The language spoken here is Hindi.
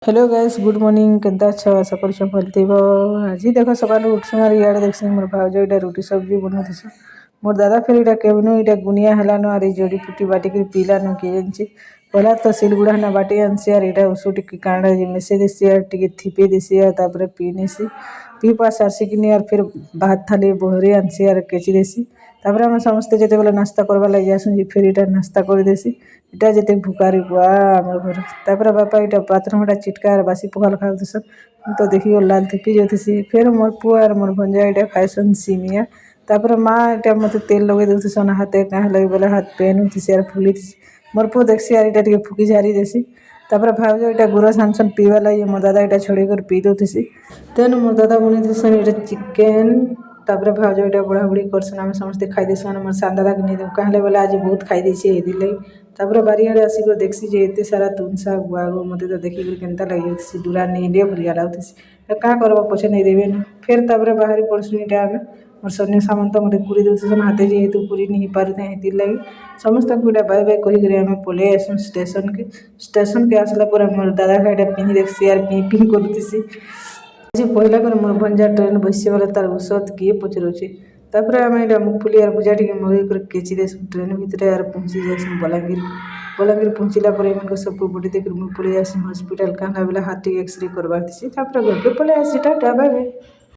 हेलो गाइस गुड मॉर्निंग केनता अच्छा आशा कर भलथेब आज देख सकाल उठस इे देख मोर भाज इटा रुटी सब्जी बनौस मोर दादा फिर इटा केबनु इटा गुनिया हेलान आर जड़ी फुटी बाटिक पीलान किए जानी पहला तो सिलगुड़ा ना बाटी आनसी आर इटा उस कांडा मिसे देसी आर टे थिपे देसी आर पी नेसी पी पा सारसिकिनी आर फिर भात थाली बहरी आनसी आर केची देसी तापर आम समस्ते जिते बेले नास्ता करवा लगे जासूँ फिर इटा नास्ता करदेसी इटा जिते भुकारी बुआ आम घर तापर बापा इटा बाथरूम चिटका बासी पखाल खाऊसन तो देखिए लाल थिपी जाती फिर मोर पुआ और मोर भंजा इटा खाएसन सिमिया तापर माँ इटा मत तेल लगे देसन हाथ कहाँ लगे बोले हाथ पेन होती are fully more Pu देखसी are इटा फुकी झारी देसी तापर भाज इटा गुरस आनसन पीवा लगे मोर दादा इटा छड़े कर पी दौसी तेन मोर दादा बनी देसन इटा चिकेन तापर भाज इटा बुढ़ा बुढ़ी करसन आम समस्ते खाई देसन मोर सान दादा के नहीं दे कहले बोले आज बहुत खाई देसी लगे तापर बारियाड़े आसिक देखसी जे एते सारा तुन शाग गुआगो मत तो देखिक केनता लगे दूरा नहीं भलिया लगुसी क्या करब पछे नहीं देवे ना फिर तापर बाहरी पड़सन इटा आम मोर सन्य सामंत मत पूरी दूसन हाथे जेहेतु पूरी नहीं पारे हेती लगे समस्त इटा बाय बाय कहीकि आम पलि आसू स्टेशन के आसला पर मोर दादा खाइटा पिंधि देखसी आर पी पी करतीसी आज पहला कर मोर भंजा ट्रेन बस बोले तार औषध किए पचरुचे तापर आम इटा मुगफुली आर भुजा टे मगे कर केची देसूँ ट्रेन भितर आर पहुँची जासूँ बलांगीर पहुँचला पर एम सबको बड़ी देख मुझ पलि आसूँ हॉस्पिटल कहला बेला हाथ टे एक्सरे करवार थी तापर घर पे पलि आसी टाटा बाय बाय।